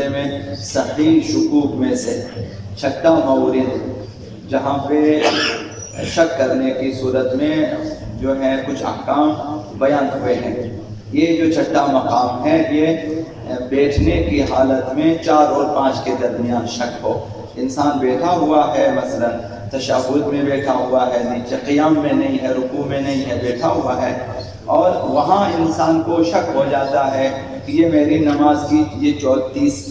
سلسلے میں صحیح شکوک میں سے چھٹا مورد جہاں پہ شک کرنے کی صورت میں جو ہے کچھ احکام بیان ہوئے ہیں. یہ جو چھٹا مقام ہے یہ بیٹھنے کی حالت میں 4 اور 5 کے درمیان شک ہو. انسان بیٹھا ہوا ہے، مثلا تشہد میں بیٹھا ہوا ہے، نیچے قیام میں نہیں ہے، رکوع میں نہیں ہے، بیٹھا ہوا ہے، اور وہاں انسان کو شک ہو جاتا ہے کہ یہ میری نماز کی یہ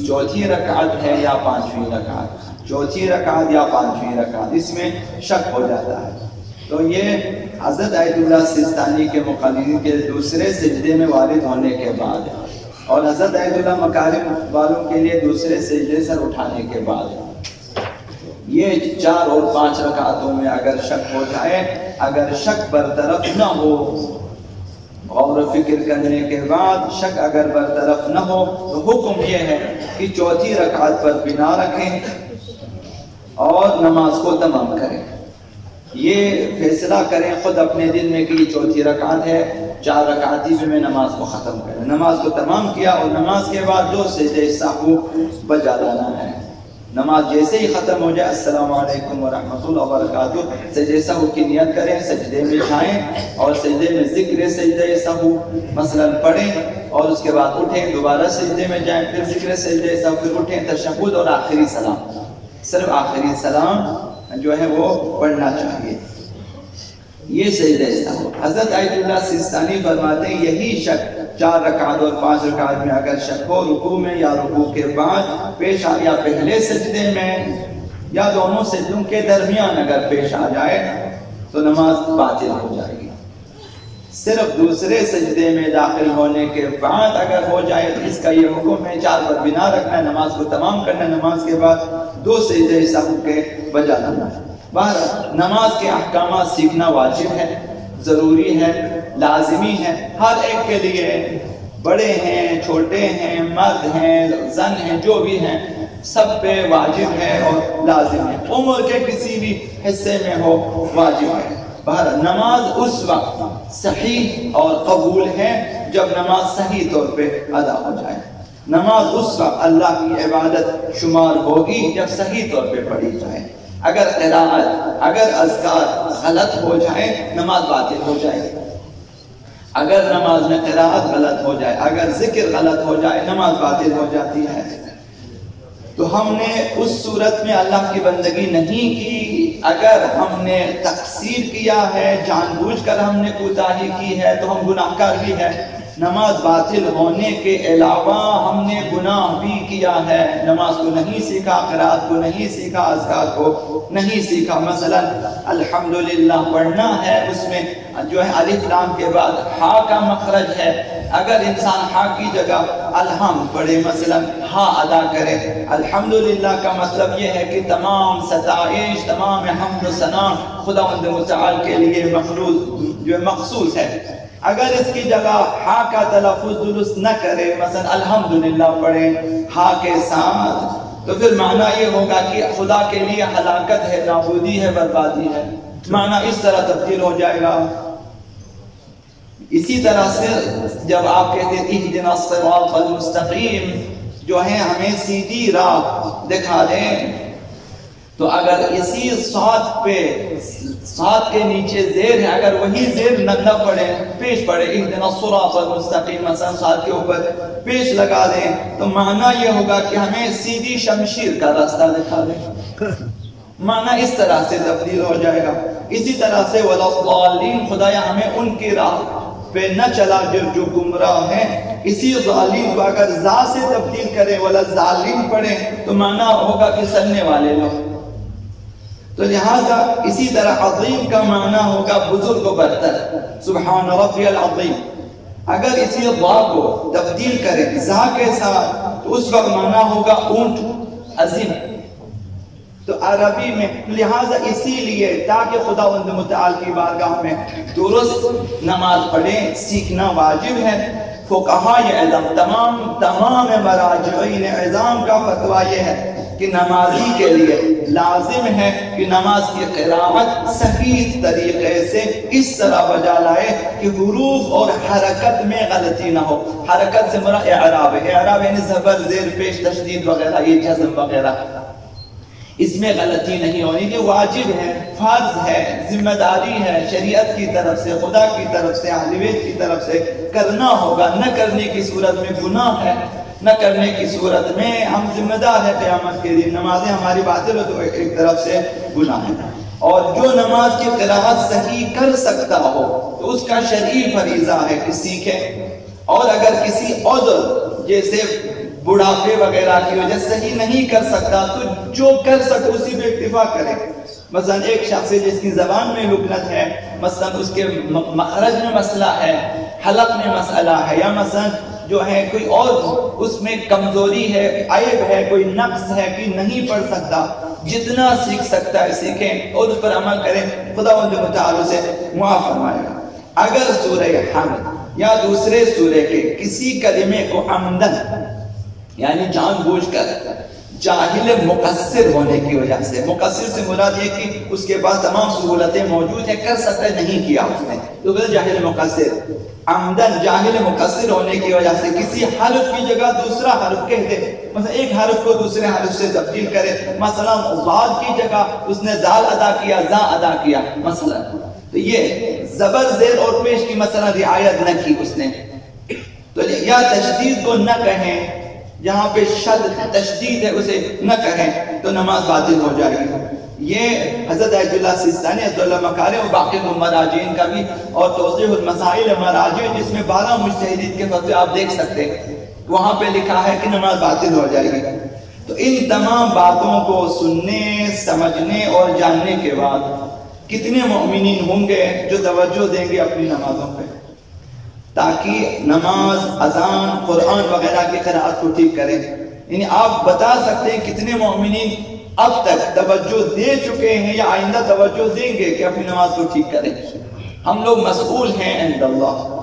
چوتھی رکعت ہے یا 5ویں رکعت، چوتھی رکعت یا 5ویں رکعت، اس میں شک ہو جاتا ہے. تو یہ حضرت آیت اللہ سیستانی کے مقلدین کے دوسرے سجدے میں وارد ہونے کے بعد اور حضرت آیت اللہ مکارم والوں کے لیے دوسرے سجدے سر اٹھانے کے بعد یہ 4 اور 5 رکعتوں میں اگر شک ہو جائے، اگر شک برطرف نہ ہو، غور و فکر کرنے کے بعد شک اگر برطرف نہ ہو تو حکم یہ ہے کہ چوتھی رکعت پر بنا رکھیں اور نماز کو تمام کریں. یہ فیصلہ کریں خود اپنے دل میں کہ یہ چوتھی رکعت ہے، 4 رکعتی میں نماز کو ختم کریں. نماز کو تمام کیا اور نماز کے بعد 2 سجدے سہو بجا لانا ہے. نماز جیسے ہی ختم ہو جائے السلام علیکم ورحمۃ اللہ وبرکاتہ سجدے سہو کی نیت کریں، سجدے میں جائیں اور سجدے میں ذکر سجدے سہو مثلا پڑھیں اور اس کے بعد اٹھیں، دوبارہ سجدے میں جائیں، پھر ذکر سجدے سہو، پھر اٹھیں، تشہد اور آخری سلام، صرف آخری سلام جو ہے وہ پڑھنا چاہیے. یہ سجدہ سہو. حضرت آیت اللہ سیستانی فرماتے ہیں یہی شک 4 رکعت اور 5 رکعت میں اگر شک ہو، رکوع میں یا رکوع کے بعد پیش آ، یا پہلے سجدے میں یا دونوں سجدوں کے درمیان اگر پیش آ جائے تو نماز باطل ہو جائے گی. صرف دوسرے سجدے میں داخل ہونے کے بعد اگر ہو جائے تو اس کا یہ حکم ہے 4 پر بنا رکھنا ہے، نماز کو تمام کرنا ہے، نماز کے بعد 2 سجدے سہو کے بجا لانا ہے. بہرحال نماز کے احکامات سیکھنا واجب ہے، ضروری ہے، لازمی ہے ہر ایک کے لیے، بڑے ہیں، چھوٹے ہیں، مرد ہیں، زن ہیں، جو بھی ہیں سب پہ واجب ہے اور لازم ہے. عمر کے کسی بھی حصے میں ہو واجب ہے. بہرحال نماز اس وقت صحیح اور قبول ہے جب نماز صحیح طور پہ ادا ہو جائے. نماز اس وقت اللہ کی عبادت شمار ہوگی جب صحیح طور پہ پڑھی جائے. اگر قرآت، اگر اذکار غلط ہو جائے نماز باطل ہو جائے. اگر نماز میں قرآت غلط ہو جائے، اگر ذکر غلط ہو جائے نماز باطل ہو جاتی ہے. تو ہم نے اس صورت میں اللہ کی بندگی نہیں کی. اگر ہم نے تقصیر کیا ہے، جان بوجھ کر ہم نے کوتاہی کی ہے تو ہم گناہگار بھی ہیں. نماز باطل ہونے کے علاوہ ہم نے گناہ بھی کیا ہے. نماز کو نہیں سیکھا، قرآت کو نہیں سیکھا، اذکار کو نہیں سیکھا. مثلا الحمدللہ پڑھنا ہے، اس میں جو ہے الف لام کے بعد ہا کا مخرج ہے. اگر انسان ہا کی جگہ الحمد پڑھے، مثلا ہا ادا کرے، الحمدللہ کا مطلب یہ ہے کہ تمام ستائش، تمام حمد و ثنا خداوند متعال کے لیے مخصوص ہے. اگر اس کی جگہ ہا کا تلفظ درست نہ کرے، مثلا الحمدللہ پڑھے ہا کے ساتھ، تو پھر معنی یہ ہوگا کہ خدا کے لیے ہلاکت ہے، نابودی ہے، بربادی ہے. معنی اس طرح تبدیل ہو جائے گا. اسی طرح سے جب آپ کہتے ہیں اہدنا الصراط المستقیم، جو ہے ہمیں سیدھی راہ دکھا دیں، تو اگر اسی صاد پہ، صاد کے نیچے زیر ہے، اگر وہی زیر نہ پڑے، پیش پڑے اہدنا الصراط المستقیم، مثلا صاد کے اوپر پیش لگا دیں تو معنی یہ ہوگا کہ ہمیں سیدھی شمشیر کا راستہ دکھا دیں. معنی اس طرح سے تبدیل ہو جائے گا. اسی طرح سے وَلَا الضَّالِّينَ، خدایا ہمیں ان کی راہ پہ نہ چلا جو گمراہ ہیں. اسی ظالم کو اگر زا سے تبدیل کریں، وَلَا الظَّالِّينَ پڑھیں تو معنی ہوگا کہ سننے والے لوگ. تو لہذا اسی طرح عظیم کا معنی ہوگا بزرگ و برتر، سبحان ربی العظیم. اگر اسی ضا کو تبدیل کریں زا کے ساتھ تو اس وقت معنی ہوگا اونٹ عظیم. تو عربی میں لہٰذا اسی لیے تاکہ خداوند متعال کی بارگاہ میں درست نماز پڑھیں سیکھنا واجب ہے. فقہائے اعظم، تمام مراجعین اعظام کا فتویٰ یہ ہے کہ نمازی کے لیے لازم ہے کہ نماز کی قراءت صحیح طریقے سے اس طرح بجا لائے کہ حروف اور حرکت میں غلطی نہ ہو. حرکت سے مراد اعراب ہے، اعراب یعنی زبر، زیر پیش، تشدید وغیرہ، یہ جزم وغیرہ، اس میں غلطی نہیں ہونی. یہ واجب ہے، فرض ہے، ذمہ داری ہے، شریعت کی طرف سے، خدا کی طرف سے، اہل بیت کی طرف سے کرنا ہوگا. نہ کرنے کی صورت میں گناہ ہے، نہ کرنے کی صورت میں ہم ذمہ دار ہے قیامت کے دن. نمازیں ہماری باطل ہو تو ایک طرف سے گناہ ہے. اور جو نماز کی قراءت صحیح کر سکتا ہو تو اس کا شرعی فریضہ ہے کہ سیکھے. اور اگر کسی عذر جیسے بڑھاپے وغیرہ کی وجہ صحیح نہیں کر سکتا تو جو کر سکتا اسی پہ اکتفا کرے. مثلا ایک شخص جس کی زبان میں لکنت ہے، مثلا اس کے مخرج میں مسئلہ ہے، حلق میں مسئلہ ہے، یا مثلا جو ہے کوئی اور اس میں کمزوری ہے، عیب ہے، کوئی نقص ہے کہ نہیں پڑھ سکتا، جتنا سیکھ سکتا ہے سیکھیں اور اس پر عمل کریں، خدا متعال سے معاف فرمائے گا. اگر سورہ حمد یا دوسرے سورے کے کسی کلمے کو عمدن یعنی جان بوجھ کر جاہل مقصر ہونے کی وجہ سے، مقصر سے مراد یہ کہ اس کے پاس تمام سہولتیں موجود ہیں، کر سکتا ہے، نہیں کیا اس نے، تو جاہل مقصر. عمدن جاہل مقصر ہونے کی وجہ سے کسی حرف کی جگہ دوسرا حرف کہہ دے، مثلا ایک حرف کو دوسرے حرف سے تبدیل کرے، مثلا ضاد کی جگہ اس نے دال ادا کیا، زا ادا کیا مثلا، تو یہ زبر زیر اور پیش کی مثلا رعایت نہ کی اس نے، تو یا تشدید کو نہ کہیں، جہاں پہ شد تشدید ہے اسے نہ کہیں تو نماز باطل ہو جائے گی. یہ حضرت عبد اللہ سیستانی عبد اللہ مکاری اور باقی مراجعین کا بھی، اور توضیح المسائل مراجع جس میں 12 مجتہدین کے فتوے آپ دیکھ سکتے ہیں، وہاں پہ لکھا ہے کہ نماز باطل ہو جائے گی. تو ان تمام باتوں کو سننے، سمجھنے اور جاننے کے بعد کتنے مومنین ہوں گے جو توجہ دیں گے اپنی نمازوں پہ، تاکہ نماز، اذان، قرآن وغیرہ کی قرآت کو ٹھیک کریں. یعنی آپ بتا سکتے ہیں کتنے مومنین اب تک توجہ دے چکے ہیں یا آئندہ توجہ دیں گے کہ اپنی نماز کو ٹھیک کریں. ہم لوگ مسئول ہیں عند اللہ.